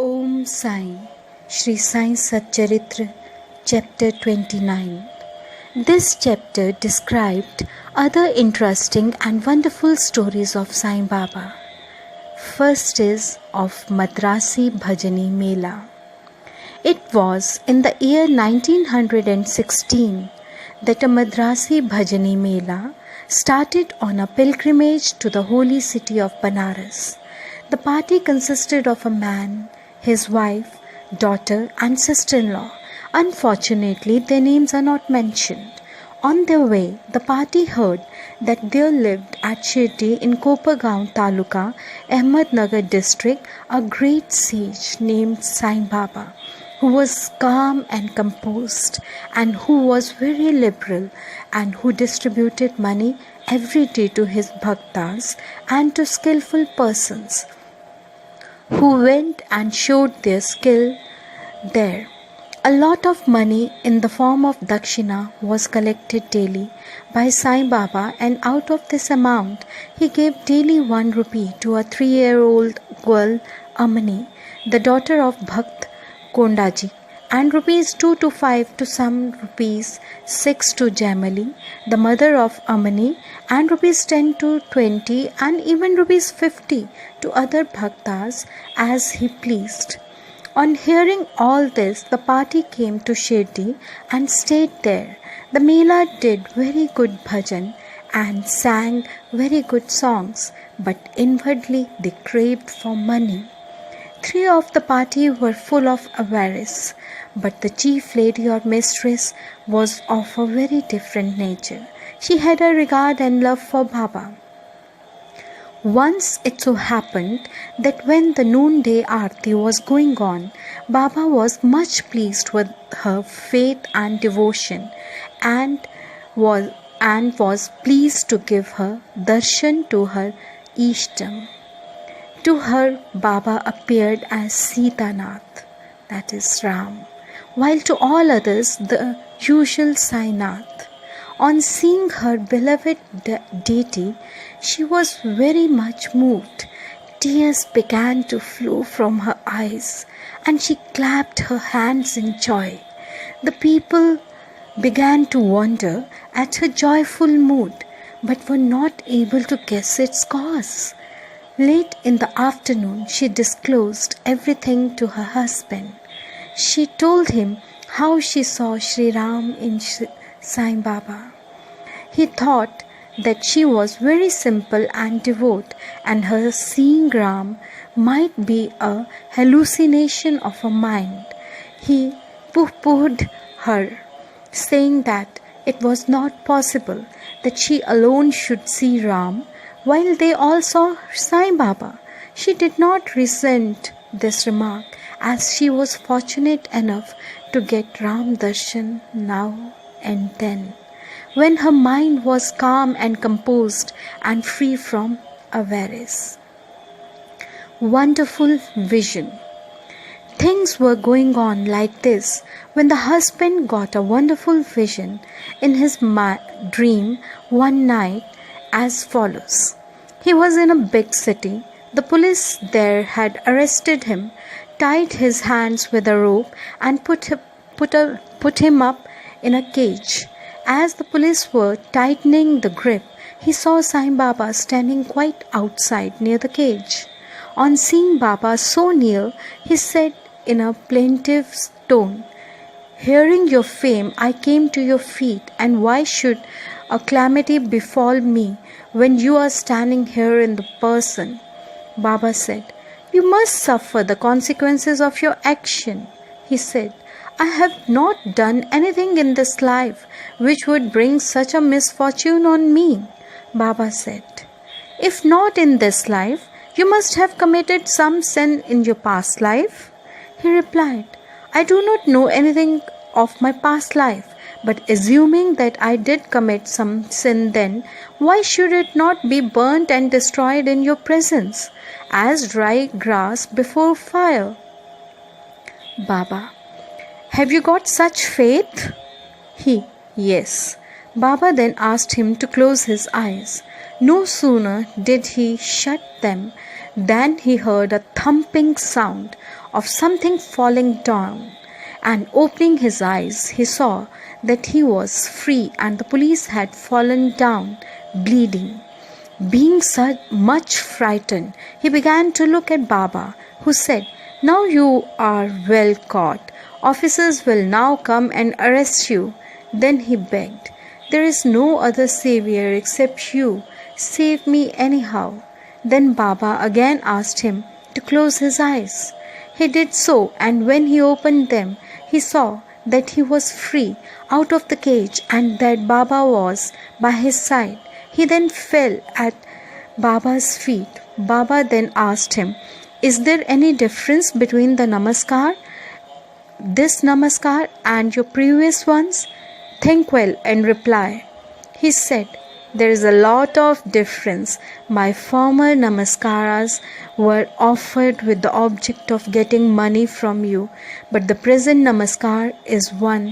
Om Sai, Shri Sai Satcharitra, Chapter 29. This chapter described other interesting and wonderful stories of Sai Baba. First is of Madrasi Pazhani Mela. It was in the year 1916 that a Madrasi Pazhani Mela started on a pilgrimage to the holy city of Banaras. The party consisted of a man, his wife, daughter and sister-in-law. Unfortunately, their names are not mentioned. On their way, the party heard that there lived at Shirdi in Kopargaon Taluka, Ahmednagar district, a great sage named Sai Baba, who was calm and composed and who was very liberal and who distributed money every day to his bhaktas and to skillful persons who went and showed their skill there. A lot of money in the form of dakshina was collected daily by Sai Baba, and out of this amount he gave daily 1 rupee to a 3-year-old girl Amani, the daughter of Bhakt Kondaji, and rupees 2 to 5 to some rupees 6 to Jamali, the mother of Amani, and rupees 10 to 20 and even rupees 50 to other bhaktas as he pleased. On hearing all this, the party came to Shirdi and stayed there. The Mela did very good bhajan and sang very good songs, but inwardly they craved for money. 3 of the party were full of avarice, but the chief lady or mistress was of a very different nature. She had a regard and love for Baba. Once it so happened that when the noonday aarti was going on, Baba was much pleased with her faith and devotion and was pleased to give her darshan to her Ishtam. To her, Baba appeared as Sitanath, that is Ram, while to all others the usual Sainath. On seeing her beloved deity, she was very much moved. Tears began to flow from her eyes, and she clapped her hands in joy. The people began to wonder at her joyful mood, but were not able to guess its cause. Late in the afternoon, she disclosed everything to her husband. She told him how she saw Sri Ram in Sai Baba. He thought that she was very simple and devout, and her seeing Ram might be a hallucination of her mind. He pooh-poohed her, saying that it was not possible that she alone should see Ram, while they all saw Sai Baba. She did not resent this remark, as she was fortunate enough to get Ram Darshan now and then, when her mind was calm and composed and free from avarice. Wonderful vision. Things were going on like this when the husband got a wonderful vision in his dream one night as follows. He was in a big city. The police there had arrested him, tied his hands with a rope and put him up in a cage. As the police were tightening the grip, he saw Sai Baba standing quite outside near the cage. On seeing Baba so near, he said in a plaintive tone, "Hearing your fame, I came to your feet, and why should a calamity befall me when you are standing here in the person?" Baba said, "You must suffer the consequences of your action." He said, "I have not done anything in this life which would bring such a misfortune on me." Baba said, "If not in this life, you must have committed some sin in your past life." He replied, "I do not know anything of my past life, but assuming that I did commit some sin then, why should it not be burnt and destroyed in your presence, as dry grass before fire?" Baba, "Have you got such faith?" He, "Yes." Baba then asked him to close his eyes. No sooner did he shut them than he heard a thumping sound of something falling down, and opening his eyes, he saw that he was free and the police had fallen down, bleeding. Being much frightened, he began to look at Baba, who said, "Now you are well caught. Officers will now come and arrest you." Then he begged, "There is no other savior except you. Save me anyhow." Then Baba again asked him to close his eyes. He did so, and when he opened them, he saw that he was free out of the cage and that Baba was by his side. He then fell at Baba's feet. Baba then asked him, "Is there any difference between this namaskar and your previous ones? Think well and reply." He said, "There is a lot of difference. My former namaskaras were offered with the object of getting money from you, but the present namaskar is one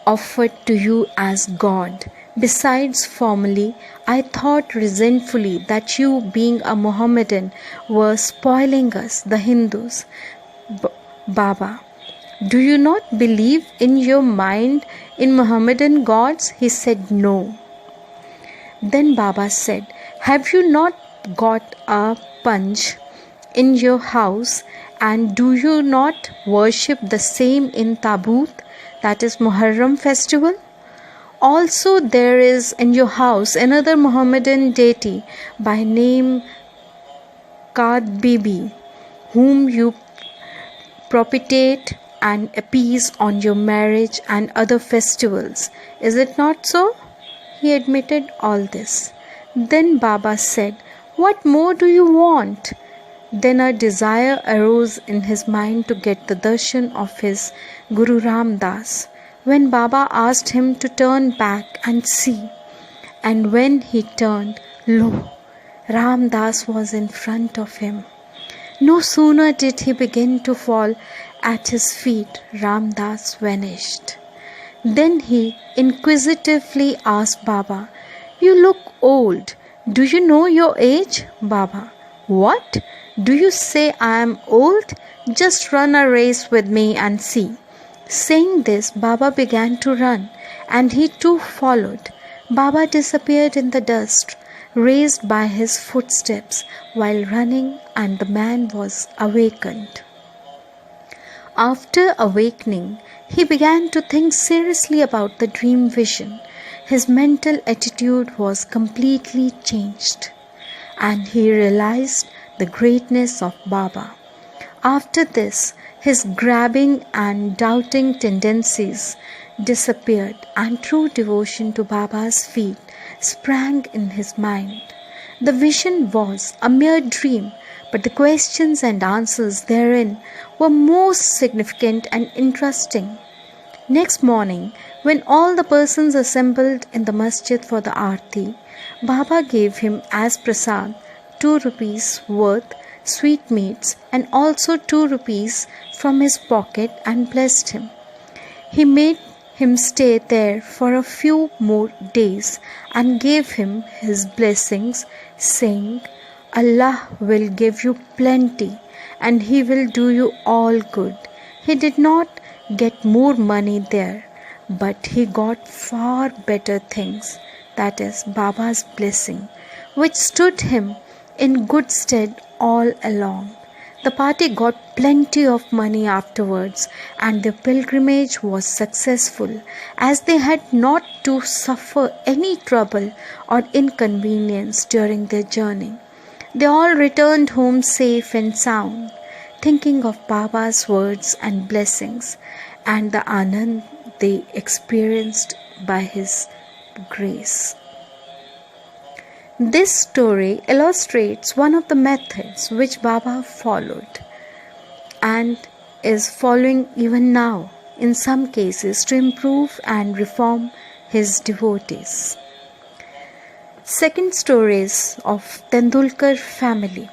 offered to you as God. Besides, formerly I thought resentfully that you, being a Mohammedan, were spoiling us, the Hindus. Baba, do you not believe in your mind in Mohammedan gods?" He said, "No." Then Baba said, "Have you not got a punch in your house, and do you not worship the same in Tabut, that is Muharram festival? Also there is in your house another Mohammedan deity by name Kad Bibi, whom you propitiate and appease on your marriage and other festivals. Is it not so?" He admitted all this. Then Baba said, "What more do you want?" Then a desire arose in his mind to get the darshan of his Guru Ram Das. When Baba asked him to turn back and see, and when he turned, lo, Ram Das was in front of him. No sooner did he begin to fall at his feet, Ram Das vanished. Then he inquisitively asked Baba, "You look old. Do you know your age?" Baba, "What? Do you say I am old? Just run a race with me and see." Saying this, Baba began to run, and he too followed. Baba disappeared in the dust, raised by his footsteps while running, and the man was awakened. After awakening, he began to think seriously about the dream vision. His mental attitude was completely changed, and he realized the greatness of Baba. After this, his grabbing and doubting tendencies disappeared, and true devotion to Baba's feet sprang in his mind. The vision was a mere dream, but the questions and answers therein were most significant and interesting. Next morning, when all the persons assembled in the masjid for the aarti, Baba gave him as prasad 2 rupees worth sweetmeats and also 2 rupees from his pocket and blessed him. He made him stay there for a few more days and gave him his blessings, saying, "Allah will give you plenty and He will do you all good." He did not get more money there, but he got far better things, that is Baba's blessing, which stood him in good stead all along. The party got plenty of money afterwards, and their pilgrimage was successful, as they had not to suffer any trouble or inconvenience during their journey. They all returned home safe and sound, thinking of Baba's words and blessings, and the anand they experienced by his grace. This story illustrates one of the methods which Baba followed and is following even now in some cases to improve and reform his devotees. Second stories of Tendulkar family.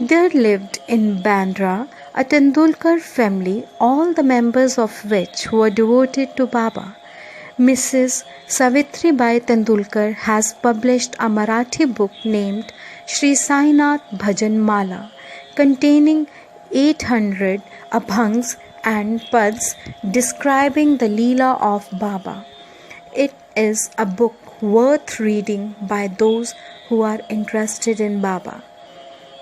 There lived in Bandra a Tendulkar family, all the members of which were devoted to Baba. Mrs. Savitri Bai Tendulkar has published a Marathi book named Shri Sai Bhajan Mela, containing 800 abhangs and pads describing the Leela of Baba. It is a book worth reading by those who are interested in Baba.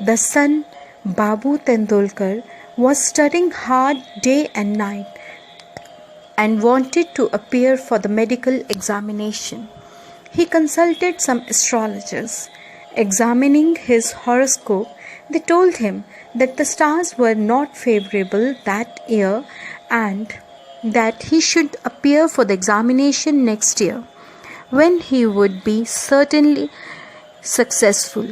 The son, Babu Tendulkar, was studying hard day and night and wanted to appear for the medical examination. He consulted some astrologers. Examining his horoscope, they told him that the stars were not favorable that year and that he should appear for the examination next year, when he would be certainly successful.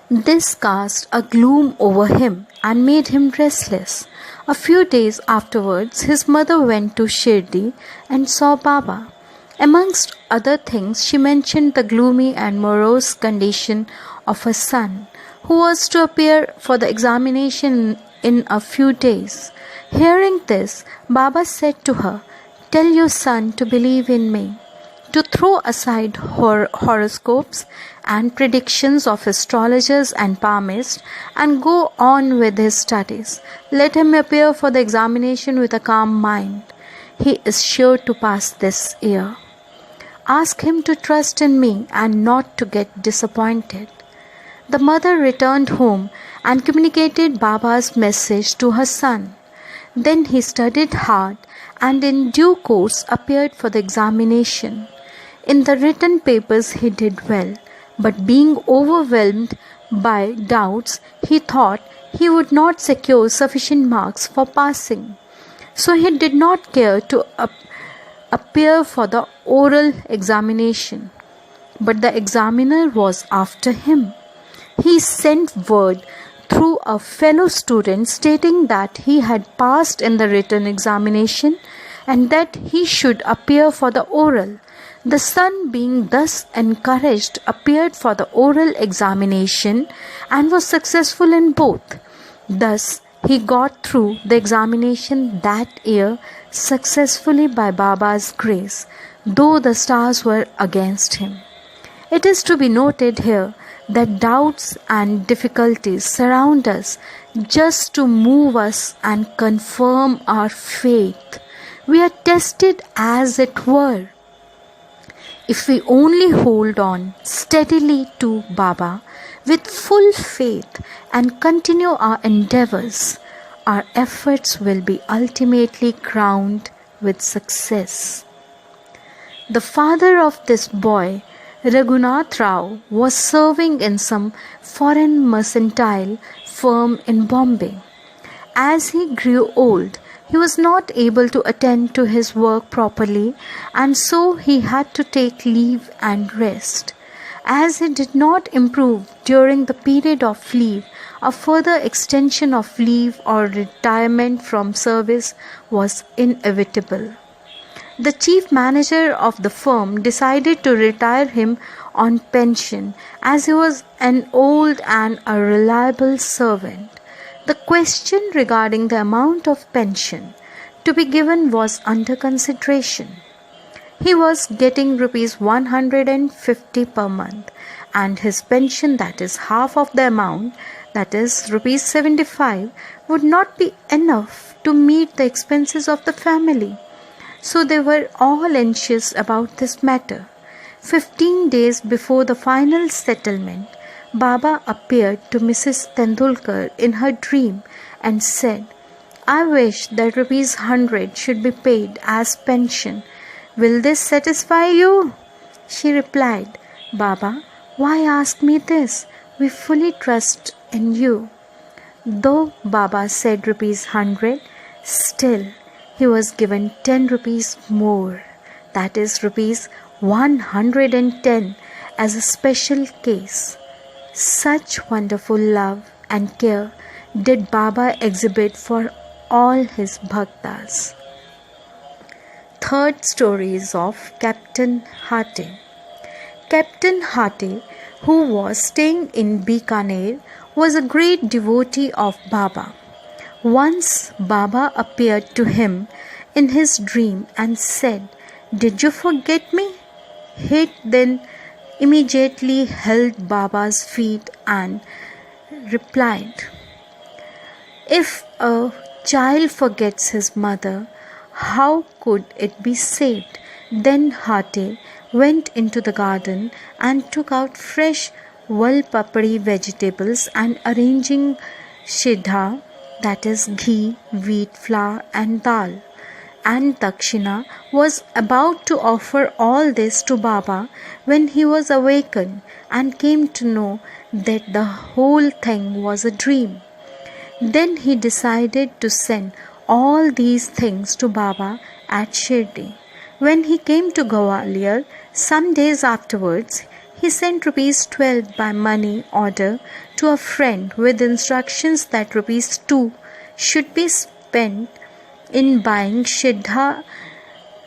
This cast a gloom over him and made him restless. A few days afterwards, his mother went to Shirdi and saw Baba. Amongst other things, she mentioned the gloomy and morose condition of her son, who was to appear for the examination in a few days. Hearing this, Baba said to her, "Tell your son to believe in me, to throw aside horoscopes and predictions of astrologers and palmists, and go on with his studies. Let him appear for the examination with a calm mind. He is sure to pass this year. Ask him to trust in me and not to get disappointed." The mother returned home and communicated Baba's message to her son. Then he studied hard and in due course appeared for the examination. In the written papers he did well, but being overwhelmed by doubts, he thought he would not secure sufficient marks for passing. So he did not care to appear for the oral examination. But the examiner was after him. He sent word through a fellow student stating that he had passed in the written examination and that he should appear for the oral. The son, being thus encouraged, appeared for the oral examination and was successful in both. Thus, he got through the examination that year successfully by Baba's grace, though the stars were against him. It is to be noted here that doubts and difficulties surround us just to move us and confirm our faith. We are tested as it were. If we only hold on steadily to Baba with full faith and continue our endeavors, our efforts will be ultimately crowned with success. The father of this boy, Raghunath Rao, was serving in some foreign mercantile firm in Bombay. As he grew old, he was not able to attend to his work properly, and so he had to take leave and rest. As he did not improve during the period of leave, a further extension of leave or retirement from service was inevitable. The chief manager of the firm decided to retire him on pension, as he was an old and a reliable servant. The question regarding the amount of pension to be given was under consideration. He was getting rupees 150 per month, and his pension, that is half of the amount, that is rupees 75, would not be enough to meet the expenses of the family. So they were all anxious about this matter. 15 days before the final settlement, Baba appeared to Mrs. Tendulkar in her dream and said, "I wish that rupees 100 should be paid as pension. Will this satisfy you?" She replied, "Baba, why ask me this? We fully trust in you." Though Baba said rupees 100, still he was given 10 rupees more, that is rupees 110, as a special case. Such wonderful love and care did Baba exhibit for all his bhaktas. Third story is of Captain Haughty. Captain Haughty, who was staying in Bikaner, was a great devotee of Baba. Once Baba appeared to him in his dream and said, "Did you forget me?" He then immediately held Baba's feet and replied, If a child forgets his mother, how could it be saved? Then Haughty went into the garden and took out fresh Walpapdi vegetables, and arranging Shidha, that is ghee, wheat flour and dal, and Dakshina, was about to offer all this to Baba when he was awakened and came to know that the whole thing was a dream. Then he decided to send all these things to Baba at Shirdi. When he came to Gwalior, some days afterwards, he sent rupees 12 by money order to a friend with instructions that rupees 2 should be spent in buying Shidha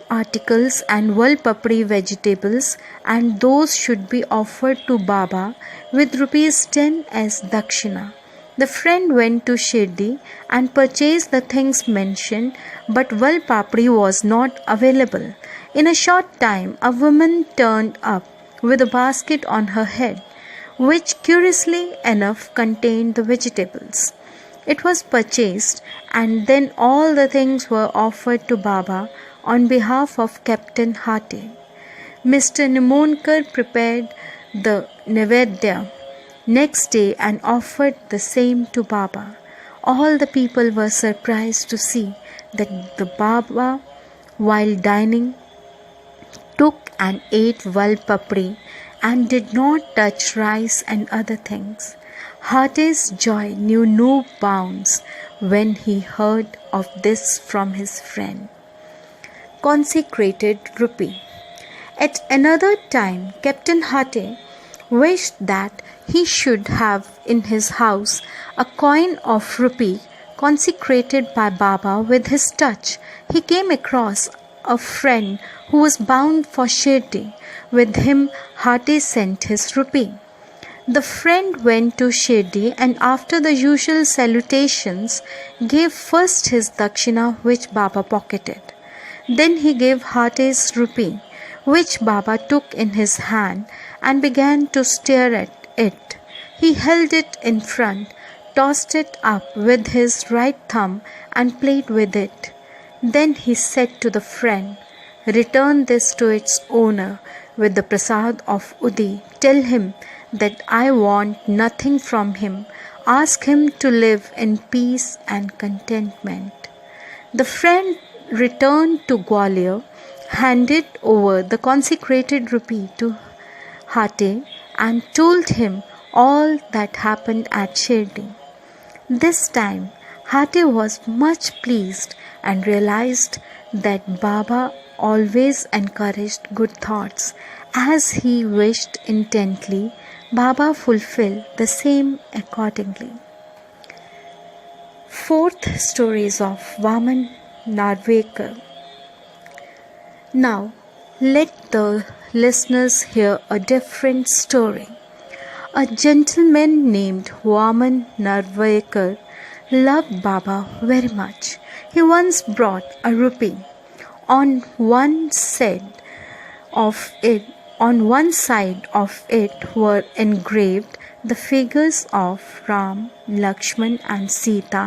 articles and Walpapdi vegetables, and those should be offered to Baba with rupees 10 as Dakshina. The friend went to Shirdi and purchased the things mentioned, but Walpapdi was not available. In a short time, a woman turned up with a basket on her head, which curiously enough contained the vegetables. It was purchased, and then all the things were offered to Baba on behalf of Captain Haughty. Mr. Nimonkar prepared the Nevedya next day and offered the same to Baba. All the people were surprised to see that the Baba, while dining, took and ate Walpapdi and did not touch rice and other things. Haughty's joy knew no bounds when he heard of this from his friend. Consecrated rupee. At another time, Captain Haughty wished that he should have in his house a coin of rupee consecrated by Baba with his touch. He came across a friend who was bound for Shirdi. With him, Haughty sent his rupee. The friend went to Shirdi and after the usual salutations gave first his Dakshina, which Baba pocketed. Then he gave Haughty's rupee, which Baba took in his hand and began to stare at it. He held it in front, tossed it up with his right thumb and played with it. Then he said to the friend, "Return this to its owner with the prasad of Udi. Tell him that I want nothing from him. Ask him to live in peace and contentment." The friend returned to Gwalior, handed over the consecrated rupee to Haughty and told him all that happened at Shirdi. This time, Haughty was much pleased and realized that Baba always encouraged good thoughts. As he wished intently, Baba fulfilled the same accordingly. Fourth stories of Vaman Narvekar. Now, let the listeners hear a different story. A gentleman named Vaman Narvekar loved Baba very much. He once brought a rupee. On one side of it were engraved the figures of Ram, Lakshman and Sita,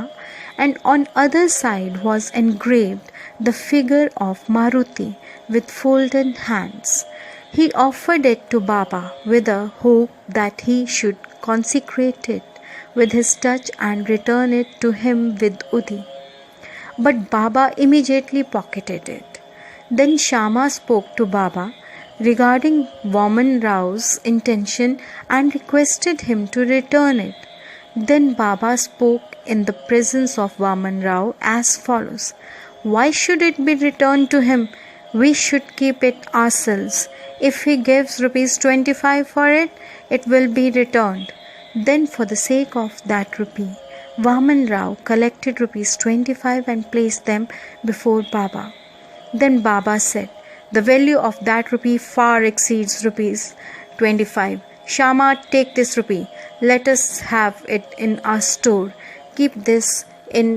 and on other side was engraved the figure of Maruti with folded hands. He offered it to Baba with a hope that he should consecrate it with his touch and return it to him with Udi. But Baba immediately pocketed it. Then Shama spoke to Baba regarding Vaman Rao's intention and requested him to return it. Then Baba spoke in the presence of Vaman Rao as follows: "Why should it be returned to him? We should keep it ourselves. If he gives rupees 25 for it, it will be returned." Then for the sake of that rupee, Vaman Rao collected rupees 25 and placed them before Baba. Then Baba said, "The value of that rupee far exceeds rupees 25. Shama, take this rupee. Let us have it in our store. Keep this in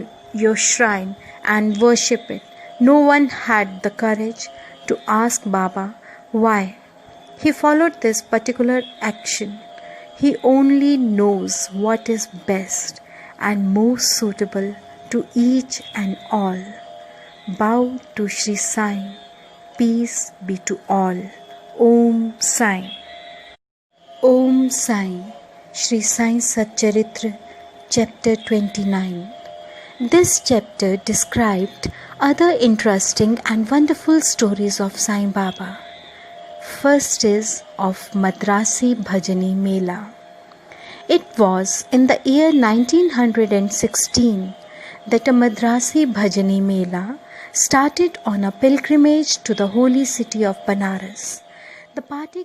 your shrine and worship it." No one had the courage to ask Baba why he followed this particular action. He only knows what is best, and most suitable to each and all. Bow to Shri Sai. Peace be to all. Om Sai. Om Sai. Shri Sai Satcharitra, Chapter 29. This chapter described other interesting and wonderful stories of Sai Baba. First is of Madrasi Pazhani Mela. It was in the year 1916 that a Madrasi Pazhani Mela started on a pilgrimage to the holy city of Banaras. The party